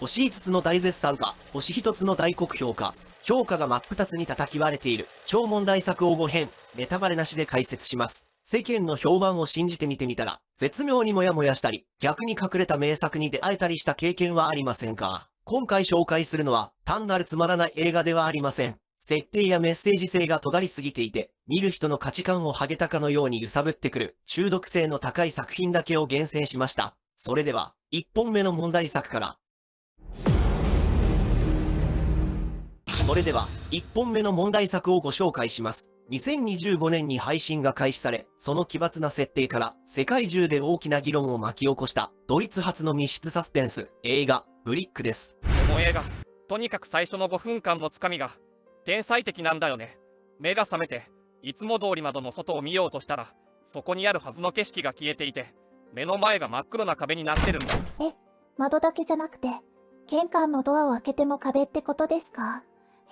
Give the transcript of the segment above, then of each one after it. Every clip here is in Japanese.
星5つの大絶賛か、星1つの大酷評か、評価が真っ二つに叩き割れている超問題作応募編、ネタバレなしで解説します。世間の評判を信じて見てみたら、絶妙にモヤモヤしたり、逆に隠れた名作に出会えたりした経験はありませんか？今回紹介するのは、単なるつまらない映画ではありません。設定やメッセージ性が尖りすぎていて、見る人の価値観を剥げたかのように揺さぶってくる、中毒性の高い作品だけを厳選しました。それでは、1本目の問題作から。それでは、1本目の問題作をご紹介します。2025年に配信が開始され、その奇抜な設定から世界中で大きな議論を巻き起こしたドイツ発の密室サスペンス映画ブリックです。この映画、とにかく最初の5分間のつかみが天才的なんだよね。目が覚めていつも通り窓の外を見ようとしたら、そこにあるはずの景色が消えていて、目の前が真っ黒な壁になってるんだ。窓だけじゃなくて、玄関のドアを開けても壁ってことですか？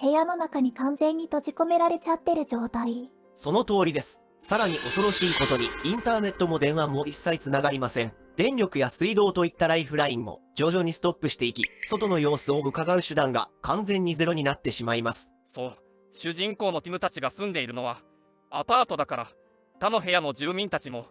部屋の中に完全に閉じ込められちゃってる状態。その通りです。さらに恐ろしいことに、インターネットも電話も一切つながりません。電力や水道といったライフラインも徐々にストップしていき、外の様子を伺う手段が完全にゼロになってしまいます。そう、主人公のティムたちが住んでいるのはアパートだから、他の部屋の住民たちも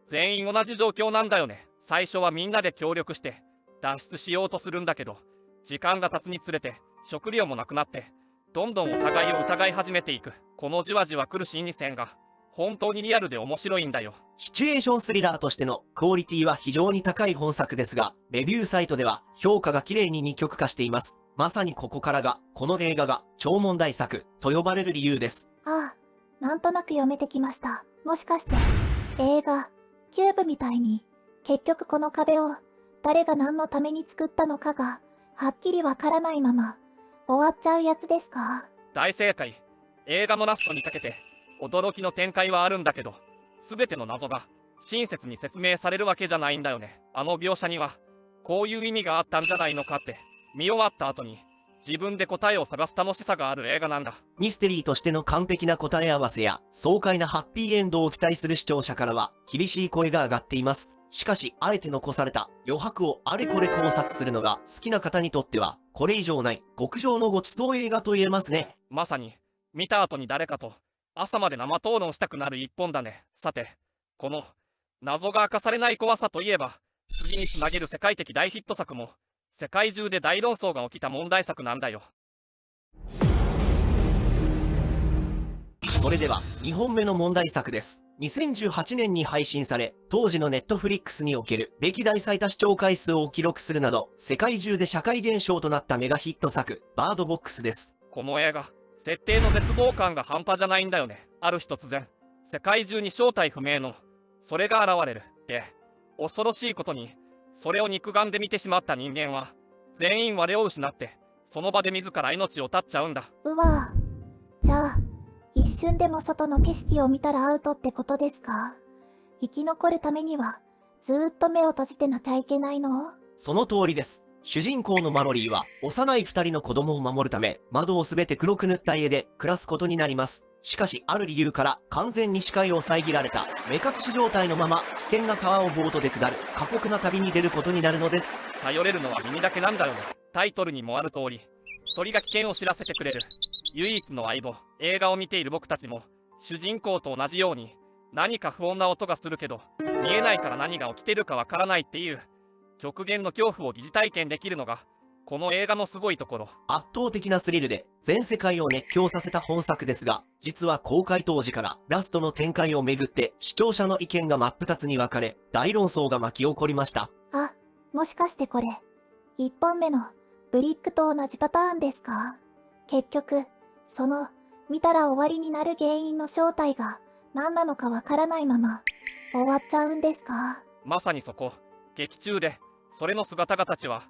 全員同じ状況なんだよね。最初はみんなで協力して脱出しようとするんだけど、時間が経つにつれて食料もなくなって、どんどんお互いを疑い始めていく。このじわじわ来る心理戦が本当にリアルで面白いんだよ。シチュエーションスリラーとしてのクオリティは非常に高い本作ですが、レビューサイトでは評価が綺麗に二極化しています。まさにここからが、この映画が超問題作と呼ばれる理由です。ああ、なんとなく読めてきました。もしかして、映画、キューブみたいに、結局この壁を、誰が何のために作ったのかが、はっきりわからないまま、終わっちゃうやつですか？大正解。映画のラストにかけて驚きの展開はあるんだけど、全ての謎が親切に説明されるわけじゃないんだよね。あの描写にはこういう意味があったんじゃないのかって、見終わった後に自分で答えを探す楽しさがある映画なんだ。ミステリーとしての完璧な答え合わせや爽快なハッピーエンドを期待する視聴者からは厳しい声が上がっています。しかし、あえて残された余白をあれこれ考察するのが好きな方にとっては、これ以上ない極上のごちそう映画と言えますね。まさに見た後に誰かと朝まで生討論したくなる一本だね。さて、この謎が明かされない怖さといえば、次につなげる世界的大ヒット作も世界中で大論争が起きた問題作なんだよ。それでは2本目の問題作です。2018年に配信され、当時のネットフリックスにおける歴代最多視聴回数を記録するなど、世界中で社会現象となったメガヒット作、バードボックスです。この映画、設定の絶望感が半端じゃないんだよね。ある日突然、世界中に正体不明のそれが現れる。で、恐ろしいことに、それを肉眼で見てしまった人間は全員我を失って、その場で自ら命を絶っちゃうんだ。うわぁ。じゃあ、一瞬でも外の景色を見たらアウトってことですか？生き残るためには、ずーっと目を閉じてなきゃいけないの？その通りです。主人公のマロリーは、幼い2人の子供を守るため、窓をすべて黒く塗った家で暮らすことになります。しかし、ある理由から完全に視界を遮られた、目隠し状態のまま、危険な川をボートで下る、過酷な旅に出ることになるのです。頼れるのは耳だけなんだよね。タイトルにもある通り、一人が危険を知らせてくれる唯一の相棒。映画を見ている僕たちも主人公と同じように、何か不穏な音がするけど見えないから何が起きてるかわからないっていう極限の恐怖を疑似体験できるのがこの映画のすごいところ。圧倒的なスリルで全世界を熱狂させた本作ですが、実は公開当時からラストの展開をめぐって視聴者の意見が真っ二つに分かれ、大論争が巻き起こりました。あ、もしかしてこれ、一本目のブリックと同じパターンですか？結局、その、見たら終わりになる原因の正体が何なのかわからないまま、終わっちゃうんですか？まさにそこ、劇中でそれの姿がたちは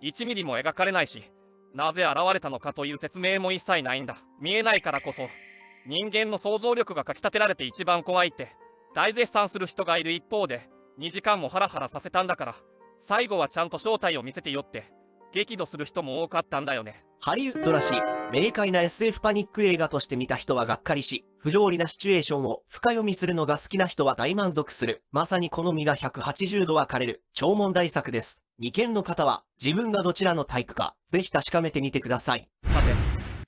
1ミリも描かれないし、なぜ現れたのかという説明も一切ないんだ。見えないからこそ人間の想像力がかきたてられて一番怖いって大絶賛する人がいる一方で、2時間もハラハラさせたんだから、最後はちゃんと正体を見せてよって激怒する人も多かったんだよね。ハリウッドらしい明快な SF パニック映画として見た人はがっかりし、不条理なシチュエーションを深読みするのが好きな人は大満足する、まさに好みが180度分かれる超問題作です。未見の方は自分がどちらのタイプかぜひ確かめてみてください。さて、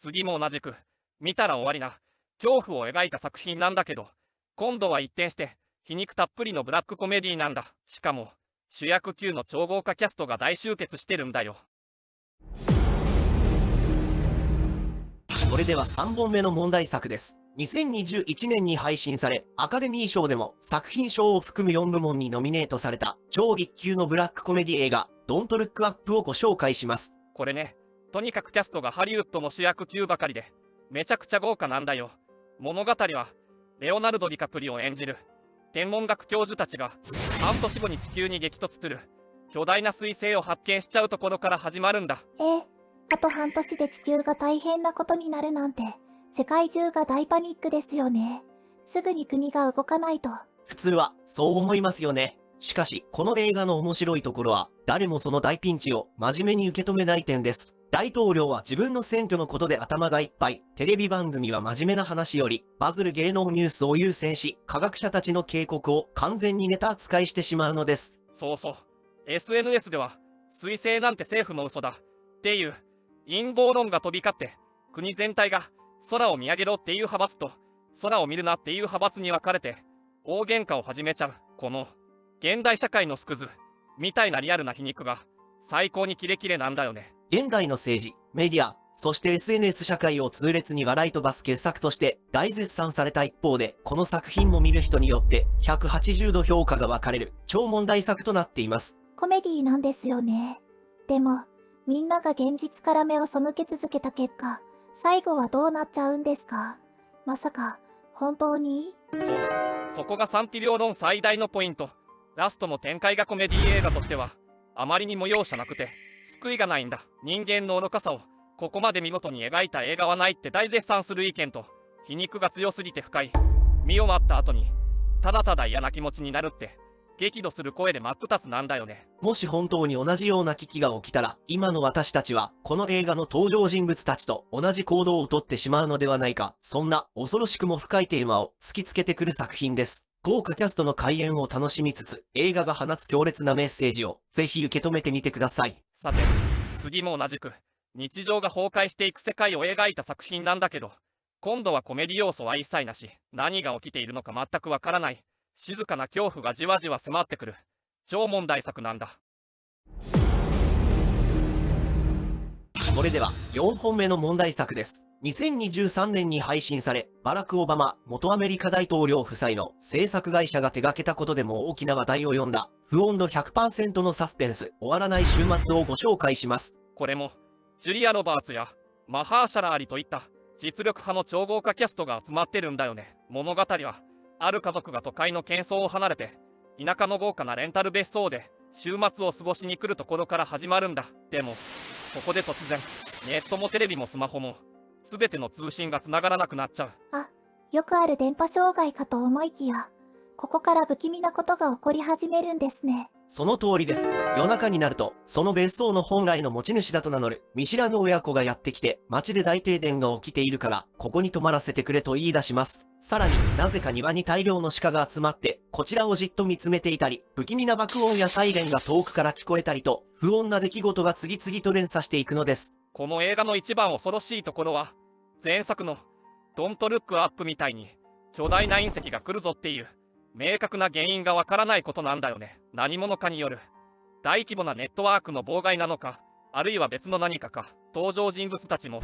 次も同じく、見たら終わりな、恐怖を描いた作品なんだけど、今度は一転して、皮肉たっぷりのブラックコメディなんだ。しかも、主役級の超豪華キャストが大集結してるんだよ。それでは3本目の問題作です。2021年に配信され、アカデミー賞でも作品賞を含む4部門にノミネートされた超一級のブラックコメディ映画、ドントルックアップをご紹介します。これね、とにかくキャストがハリウッドの主役級ばかりで、めちゃくちゃ豪華なんだよ。物語は、レオナルド・ディカプリを演じる、天文学教授たちが、半年後に地球に激突する、巨大な彗星を発見しちゃうところから始まるんだ。あと半年で地球が大変なことになるなんて、世界中が大パニックですよね。すぐに国が動かないと。普通は、そう思いますよね。しかし、この映画の面白いところは、誰もその大ピンチを真面目に受け止めない点です。大統領は自分の選挙のことで頭がいっぱい、テレビ番組は真面目な話より、バズる芸能ニュースを優先し、科学者たちの警告を完全にネタ扱いしてしまうのです。そうそう。SNS では、彗星なんて政府の嘘だ。っていう、陰謀論が飛び交って、国全体が、空を見上げろっていう派閥と、空を見るなっていう派閥に分かれて、大喧嘩を始めちゃう。この、現代社会のスクズ、みたいなリアルな皮肉が、最高にキレキレなんだよね。現代の政治、メディア、そして SNS 社会を痛烈に笑い飛ばす傑作として大絶賛された一方で、この作品も見る人によって180度評価が分かれる超問題作となっています。コメディなんですよね。でも、みんなが現実から目を背け続けた結果、最後はどうなっちゃうんですか？まさか、本当に？そこが賛否両論最大のポイント。ラストの展開がコメディ映画としては、あまりにも容赦なくて、救いがないんだ。人間の愚かさを、ここまで見事に描いた映画はないって大絶賛する意見と、皮肉が強すぎて不快。見終わった後に、ただただ嫌な気持ちになるって、激怒する声で真っ二つなんだよね。もし本当に同じような危機が起きたら、今の私たちは、この映画の登場人物たちと同じ行動をとってしまうのではないか、そんな恐ろしくも深いテーマを突きつけてくる作品です。豪華キャストの開演を楽しみつつ、映画が放つ強烈なメッセージを、ぜひ受け止めてみてください。さて、次も同じく、日常が崩壊していく世界を描いた作品なんだけど、今度はコメディ要素は一切なし、何が起きているのか全くわからない、静かな恐怖がじわじわ迫ってくる、超問題作なんだ。それでは、4本目の問題作です。2023年に配信され、バラク・オバマ元アメリカ大統領夫妻の制作会社が手掛けたことでも大きな話題を呼んだ、不穏度 100% のサスペンス、終わらない週末をご紹介します。これも、ジュリア・ロバーツやマハーシャラ・アリといった実力派の超豪華キャストが集まってるんだよね。物語は、ある家族が都会の喧騒を離れて、田舎の豪華なレンタル別荘で週末を過ごしに来るところから始まるんだ。でも、ここで突然、ネットもテレビもスマホも、すべての通信が繋がらなくなっちゃう。よくある電波障害かと思いきや、ここから不気味なことが起こり始めるんですね。その通りです。夜中になると、その別荘の本来の持ち主だと名乗る見知らぬ親子がやってきて、街で大停電が起きているから、ここに泊まらせてくれと言い出します。さらになぜか庭に大量の鹿が集まって、こちらをじっと見つめていたり、不気味な爆音やサイレンが遠くから聞こえたりと、不穏な出来事が次々と連鎖していくのです。この映画の一番恐ろしいところは、前作のドントルックアップみたいに巨大な隕石が来るぞっていう明確な原因がわからないことなんだよね。何者かによる大規模なネットワークの妨害なのか、あるいは別の何かか。登場人物たちも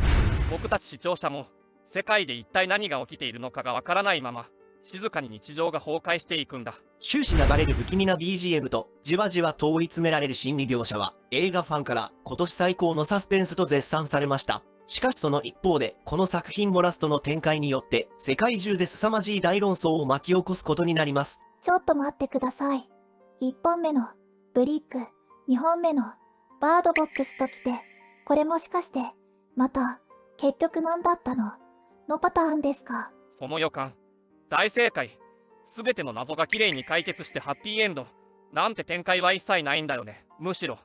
僕たち視聴者も世界で一体何が起きているのかがわからないまま、静かに日常が崩壊していくんだ。終始流れる不気味な BGM とじわじわと追い詰められる心理描写は、映画ファンから今年最高のサスペンスと絶賛されました。しかしその一方で、この作品もラストの展開によって、世界中で凄まじい大論争を巻き起こすことになります。ちょっと待ってください。1本目のブリック、2本目のバードボックスときて、これもしかして、また、結局何だったのパターンですか？その予感、大正解。すべての謎がきれいに解決してハッピーエンドなんて展開は一切ないんだよね。むしろ、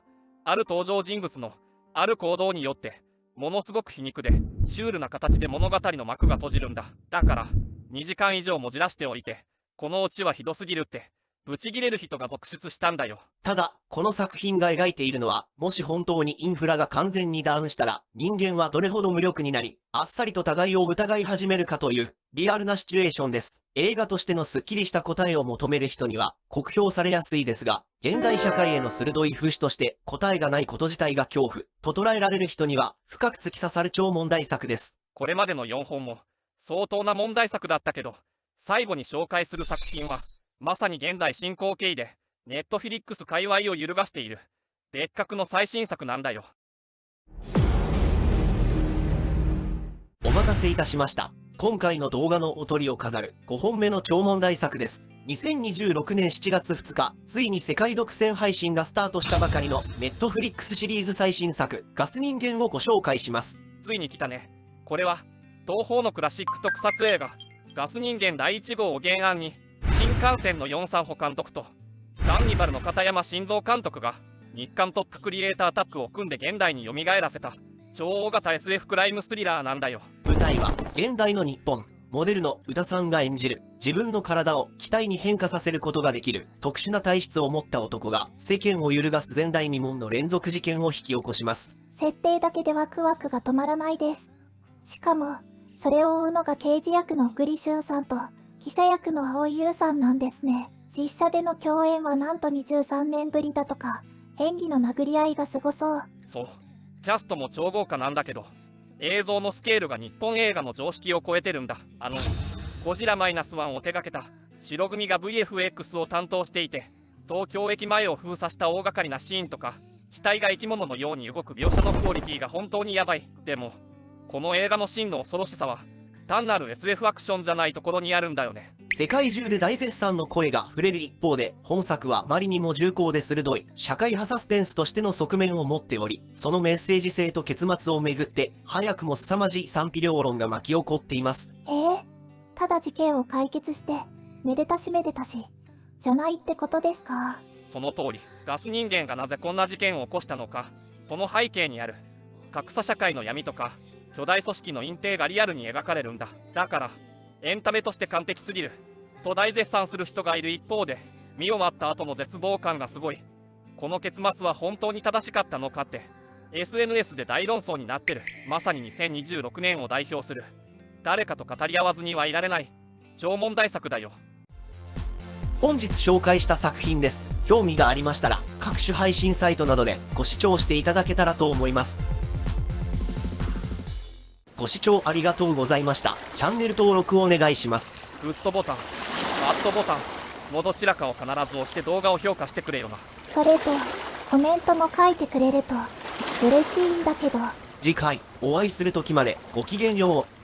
ある登場人物のある行動によって、ものすごく皮肉でシュールな形で物語の幕が閉じるんだ。だから2時間以上もじらしておいて、このオチはひどすぎるってブチギレる人が続出したんだよ。ただ、この作品が描いているのは、もし本当にインフラが完全にダウンしたら、人間はどれほど無力になり、あっさりと互いを疑い始めるかという、リアルなシチュエーションです。映画としてのスッキリした答えを求める人には、酷評されやすいですが、現代社会への鋭い風刺として答えがないこと自体が恐怖、と捉えられる人には、深く突き刺さる超問題作です。これまでの4本も、相当な問題作だったけど、最後に紹介する作品は、まさに現代進行形で、ネットフィリックス界隈を揺るがしている、別格の最新作なんだよ。お待たせいたしました。今回の動画のおとりを飾る5本目の超問題作です。2026年7月2日、ついに世界独占配信がスタートしたばかりのネットフリックスシリーズ最新作、ガス人間をご紹介します。ついに来たね。これは、東宝のクラシック特撮映画、ガス人間第1号を原案に、新幹線のヨン・サンホ監督と、ガンニバルの片山晋三監督が、日韓トップクリエイタータッグを組んで現代に蘇らせた、超大型 SF クライムスリラーなんだよ。舞台は、現代の日本。モデルの宇田さんが演じる、自分の体を機体に変化させることができる、特殊な体質を持った男が、世間を揺るがす前代未聞の連続事件を引き起こします。設定だけでワクワクが止まらないです。しかも、それを追うのが刑事役の栗旬さんと、記者役の蒼井優さんなんですね。実写での共演はなんと23年ぶりだとか、演技の殴り合いがすごそう。そう。キャストも超豪華なんだけど、映像のスケールが日本映画の常識を超えてるんだ。ゴジラ -1 を手掛けた白組が VFX を担当していて、東京駅前を封鎖した大掛かりなシーンとか、機体が生き物のように動く描写のクオリティが本当にやばい。でも、この映画の真の恐ろしさは、単なる SF アクションじゃないところにあるんだよね。世界中で大絶賛の声が触れる一方で、本作はあまりにも重厚で鋭い、社会派サスペンスとしての側面を持っており、そのメッセージ性と結末をめぐって、早くも凄まじい賛否両論が巻き起こっています。ただ事件を解決して、めでたしめでたし、じゃないってことですか？その通り、ガス人間がなぜこんな事件を起こしたのか、その背景にある、格差社会の闇とか、巨大組織の隠蔽がリアルに描かれるんだ。だから、エンタメとして完璧すぎる、と大絶賛する人がいる一方で、見終わった後の絶望感がすごい。この結末は本当に正しかったのかって、SNS で大論争になってる。まさに2026年を代表する、誰かと語り合わずにはいられない、超問題作だよ。本日紹介した作品です。興味がありましたら、各種配信サイトなどでご視聴していただけたらと思います。ご視聴ありがとうございました。チャンネル登録をお願いします。グッドボタン、バッドボタンのどちらかを必ず押して動画を評価してくれよな。それと、コメントも書いてくれると、嬉しいんだけど。次回お会いする時までごきげんよう。